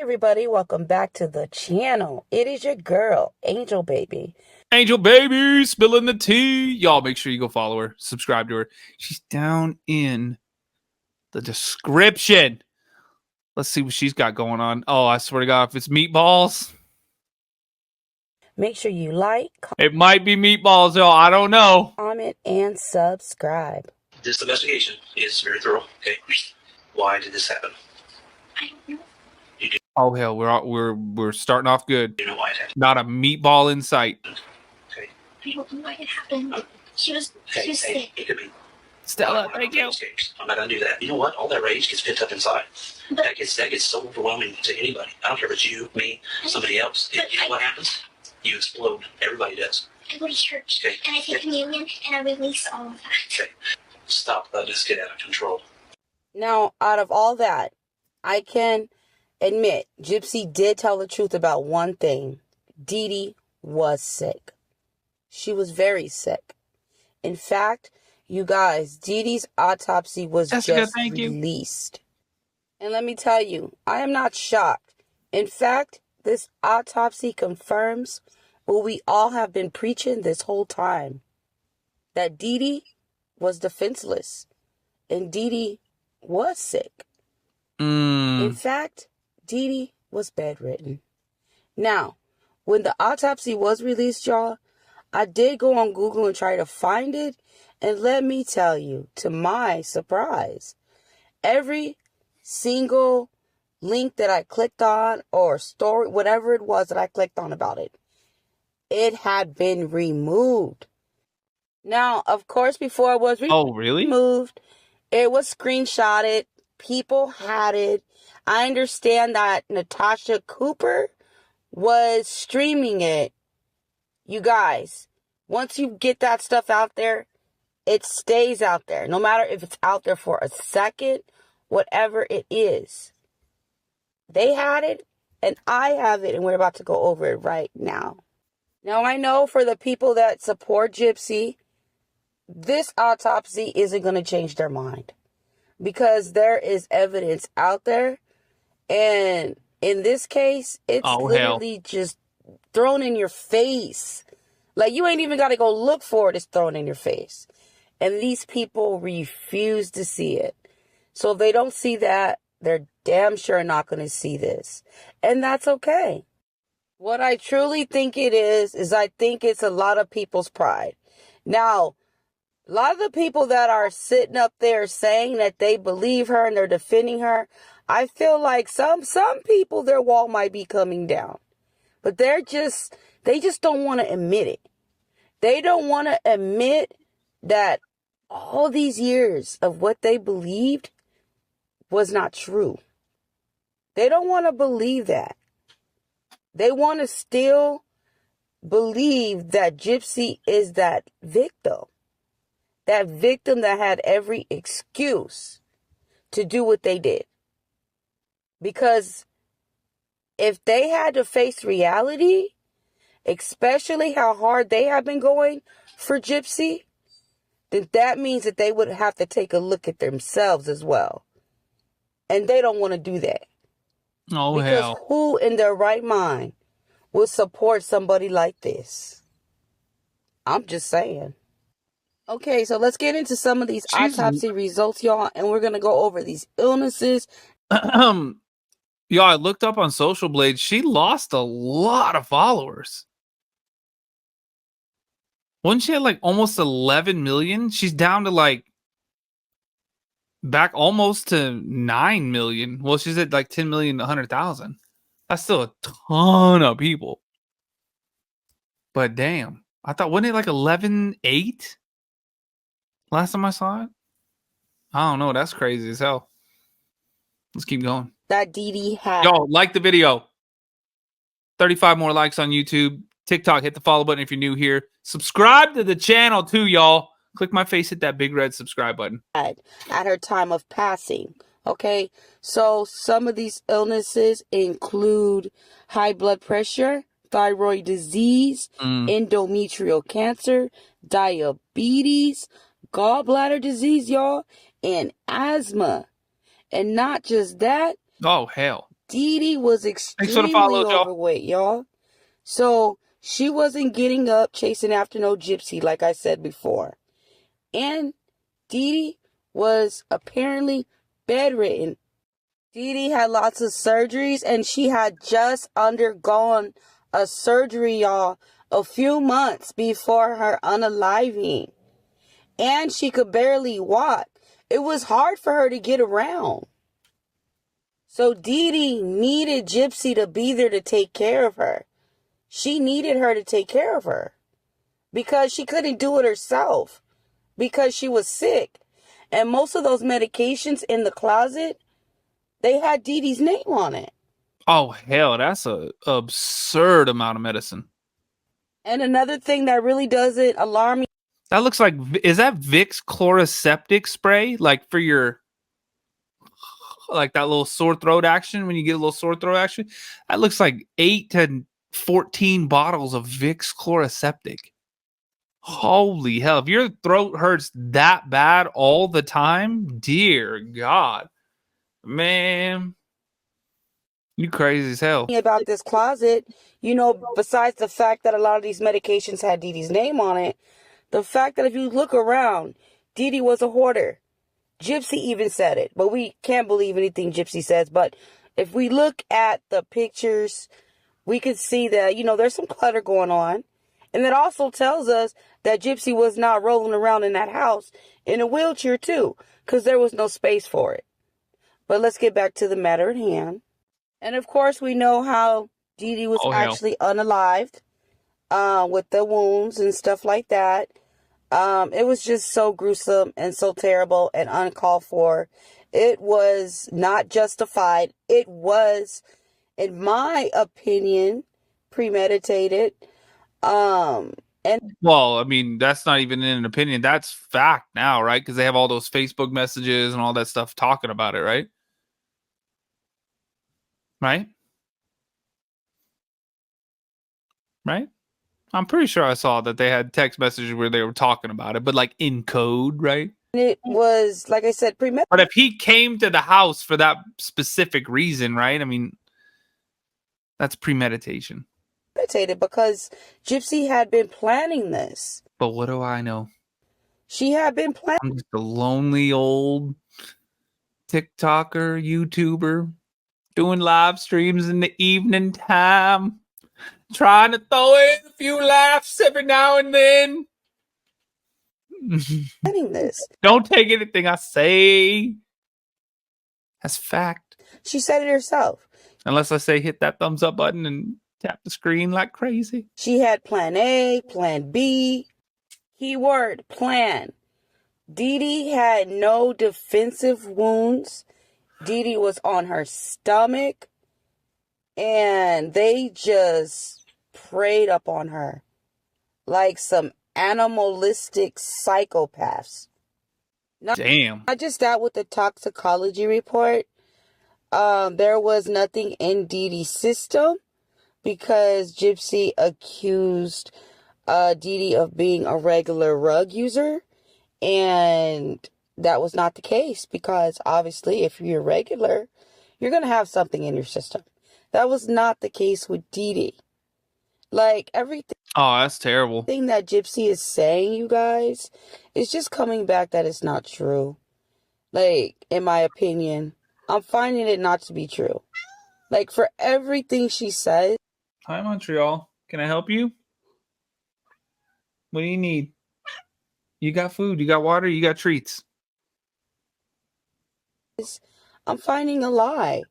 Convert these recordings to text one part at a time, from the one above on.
everybody, welcome back to the channel. It is your girl, Angel Baby. Angel Baby, spilling the tea. Y'all make sure you go follow her, subscribe to her. She's down in the description. Let's see what she's got going on. Oh, I swear to God, if it's meatballs. Make sure you like, It might be meatballs, y'all. I don't know. comment, and subscribe. This investigation is very thorough. Okay, why did this happen? I don't know. Oh hell, we're starting off good. Do you know why it happened? Not a meatball in sight. Okay. I don't know why it happened. She was sick. It could be. Stella, thank you. I'm not gonna do that. You know what? All that rage gets pent up inside. That gets so overwhelming to anybody. I don't care if it's you, me, somebody else. You know what happens? You explode. Everybody does. I go to church, Okay. and I take communion, and I release all of that. Okay. Stop letting this get out of control. Now, out of all that, I can admit Gypsy did tell the truth about one thing. Dee Dee was sick. She was very sick. In fact, you guys, Dee Dee's autopsy was Jessica, just released. And let me tell you, I am not shocked. In fact, this autopsy confirms what we all have been preaching this whole time. That Dee Dee was defenseless. And Dee Dee was sick. In fact, Dee Dee was bedridden. Now, when the autopsy was released, y'all, I did go on Google and try to find it. And let me tell you, to my surprise, every single link that I clicked on or story, whatever it was that I clicked on about it, it had been removed. Now, of course, before it was removed, it was screenshotted. People had it. I understand that Natasha Cooper was streaming it. You guys, once you get that stuff out there, it stays out there. No matter if it's out there for a second, whatever it is. They had it, and I have it, and we're about to go over it right now. Now, I know for the people that support Gypsy, this autopsy isn't going to change their mind. Because there is evidence out there, and in this case, it's literally just thrown in your face. Like, you ain't even got to go look for it. It's thrown in your face. And these people refuse to see it. So if they don't see that, they're damn sure not going to see this. And that's okay. What I truly think it is I think it's a lot of people's pride. Now, a lot of the people that are sitting up there saying that they believe her and they're defending her, I feel like some people, their wall might be coming down. But they just don't want to admit it. They don't want to admit that all these years of what they believed was not true. They don't want to believe that. They want to still believe that Gypsy is that victim. That victim that had every excuse to do what they did. Because if they had to face reality, especially how hard they have been going for Gypsy, then that means that they would have to take a look at themselves as well. And they don't want to do that. Oh, because hell. Who in their right mind would support somebody like this? I'm just saying. Okay, so let's get into some of these autopsy results, y'all, and we're going to go over these illnesses. Y'all, I looked up on Social Blade. She lost a lot of followers. Wasn't she at like almost 11 million? She's down to like back almost to 9 million. Well, she's at like 10 million, 100,000. That's still a ton of people. But damn, I thought, wasn't it like 11.8? Last time I saw it? I don't know. That's crazy as hell. Let's keep going. That Dee Dee had. Yo, like the video. 35 more likes on YouTube. TikTok, hit the follow button if you're new here. Subscribe to the channel too, y'all. Click my face, hit that big red subscribe button. At her time of passing. Okay, so some of these illnesses include high blood pressure, thyroid disease, endometrial cancer, diabetes, gallbladder disease, y'all, and asthma. And not just that. Oh, hell. Dee Dee was Thanks for the extremely follow, Joe. overweight, y'all. So she wasn't getting up chasing after no Gypsy, like I said before. And Dee Dee was apparently bedridden. Dee Dee had lots of surgeries, and she had just undergone a surgery, y'all, a few months before her unaliving. And she could barely walk. It was hard for her to get around. So Dee Dee needed Gypsy to be there to take care of her. She needed her to take care of her because she couldn't do it herself because she was sick. And most of those medications in the closet, they had Dee Dee's name on it. Oh, hell, that's a absurd amount of medicine. And another thing that really doesn't alarm me. That looks like, is that Vicks chloroseptic spray? Like for your, like that little sore throat action when you get a little sore throat action? That looks like 8 to 14 bottles of Vicks chloroseptic. Holy hell. If your throat hurts that bad all the time, dear God, man, you crazy as hell. About this closet, besides the fact that a lot of these medications had Dee Dee's name on it, the fact that if you look around, Dee Dee was a hoarder. Gypsy even said it, but we can't believe anything Gypsy says. But if we look at the pictures, we could see that, there's some clutter going on. And that also tells us that Gypsy was not rolling around in that house in a wheelchair too, because there was no space for it. But let's get back to the matter at hand. And of course, we know how Dee Dee was actually unalived with the wounds and stuff like that. It was just so gruesome and so terrible and uncalled for. It was not justified. It was, in my opinion, premeditated. Well, I mean, that's not even an opinion. That's fact now, right? Because they have all those Facebook messages and all that stuff talking about it, right? Right? I'm pretty sure I saw that they had text messages where they were talking about it, but like in code, right? It was, like I said, premeditated. But if he came to the house for that specific reason, right? I mean, that's premeditation. Because Gypsy had been planning this. But what do I know? She had been planning. I'm just a lonely old TikToker, YouTuber, doing live streams in the evening time, trying to throw in a few laughs every now and then. Planning this. Don't take anything I say. That's fact. She said it herself. Unless I say hit that thumbs up button and tap the screen like crazy. She had plan A, plan B. Keyword, plan. Dee Dee had no defensive wounds. Dee Dee was on her stomach. And they just preyed up on her like some animalistic psychopaths. Damn. Not just that, with the toxicology report, there was nothing in Dee Dee's system because Gypsy accused Dee Dee of being a regular rug user, and that was not the case because obviously if you're regular, you're going to have something in your system. That was not the case with Dee Dee. Like, everything. Oh, that's terrible. Thing that Gypsy is saying, you guys, is just coming back that it's not true. Like, in my opinion, I'm finding it not to be true. Like, for everything she says. Hi, Montreal. Can I help you? What do you need? You got food, you got water, you got treats. I'm finding a lie.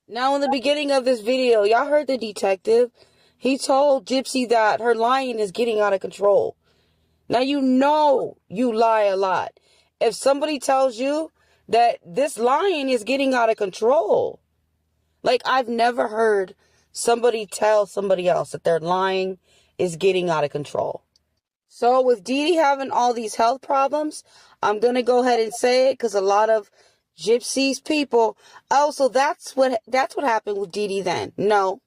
Now, in the beginning of this video, y'all heard the detective. He told Gypsy that her lying is getting out of control. Now, you lie a lot. If somebody tells you that this lying is getting out of control, like, I've never heard somebody tell somebody else that their lying is getting out of control. So with Dee Dee having all these health problems, I'm going to go ahead and say it because a lot of Gypsy's people. Oh, so that's what happened with Dee Dee then. No.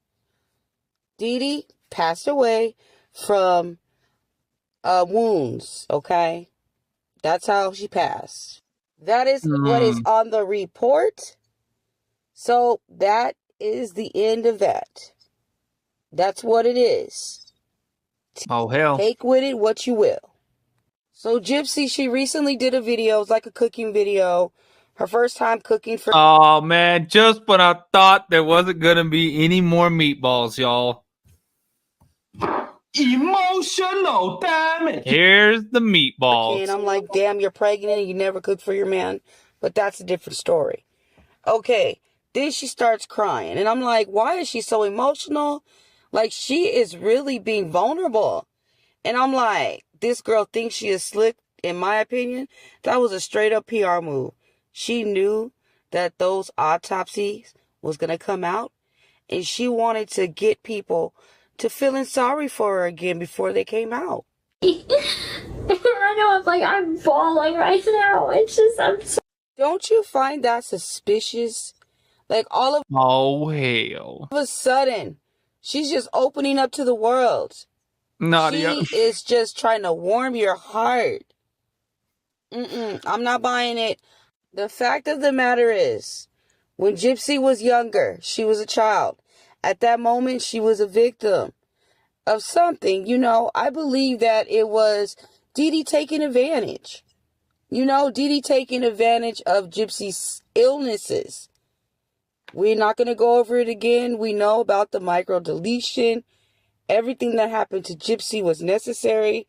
Dee Dee passed away from wounds, okay? That's how she passed. That is what is on the report. So that is the end of that. That's what it is. Oh, hell. Take with it what you will. So Gypsy, she recently did a video. It was like a cooking video. Her first time cooking for... Oh, man. Just when I thought there wasn't going to be any more meatballs, y'all. Emotional damage. Here's the meatballs. And I'm like, damn, you're pregnant and you never cook for your man. But that's a different story. Okay. Then she starts crying. And I'm like, why is she so emotional? Like, she is really being vulnerable. And I'm like, this girl thinks she is slick. In my opinion, that was a straight up PR move. She knew that those autopsies was going to come out. And she wanted to get people to feeling sorry for her again before they came out. I know I'm bawling right now. It's just, I'm so... Don't you find that suspicious? Like all of hell. a sudden, she's just opening up to the world. Nadia. She is just trying to warm your heart. I'm not buying it. The fact of the matter is, when Gypsy was younger, she was a child. At that moment, she was a victim of something. You know, I believe that it was Dee Dee taking advantage. You know, Dee Dee taking advantage of Gypsy's illnesses. We're not going to go over it again. We know about the microdeletion. Everything that happened to Gypsy was necessary.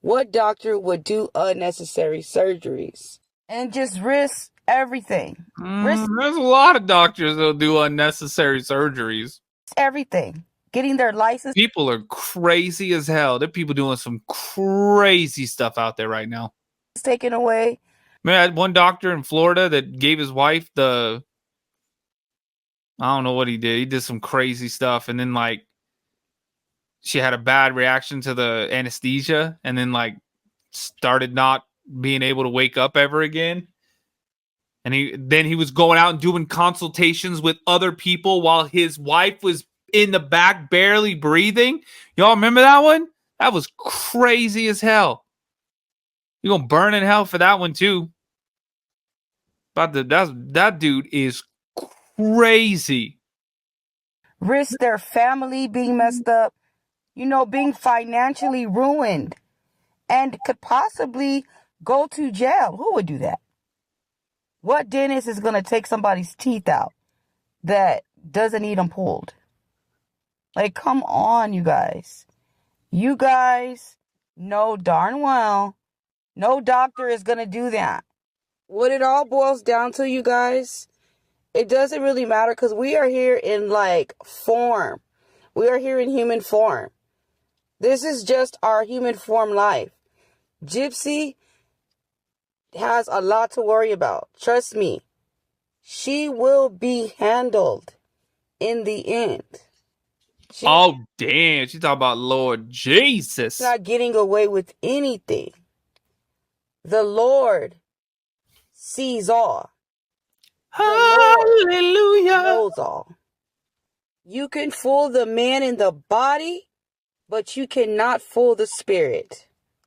What doctor would do unnecessary surgeries and just risk everything? Risk There's a lot of doctors that'll do unnecessary surgeries. everything. Getting their license People are crazy as hell. There are people doing some crazy stuff out there right now. taken away. Man, I had one doctor in Florida that gave his wife I don't know what he did. He did some crazy stuff. And then, like, she had a bad reaction to the anesthesia and then, like, started not being able to wake up ever again. And he was going out and doing consultations with other people while his wife was in the back barely breathing. Y'all remember that one? That was crazy as hell. You're gonna burn in hell for that one too. That dude is crazy. Risk their family being messed up. You know, being financially ruined. And could possibly go to jail. Who would do that? What dentist is going to take somebody's teeth out that doesn't need them pulled? Like, come on, you guys. You guys know darn well no doctor is going to do that. What it all boils down to, you guys, it doesn't really matter because we are here in, like, form. We are here in human form. This is just our human form life. Gypsy has a lot to worry about. Trust me. She will be handled in the end. She's Damn. She's talking about Lord Jesus. not getting away with anything. The Lord sees all. Hallelujah. Knows all. You can fool the man in the body, but you cannot fool the spirit.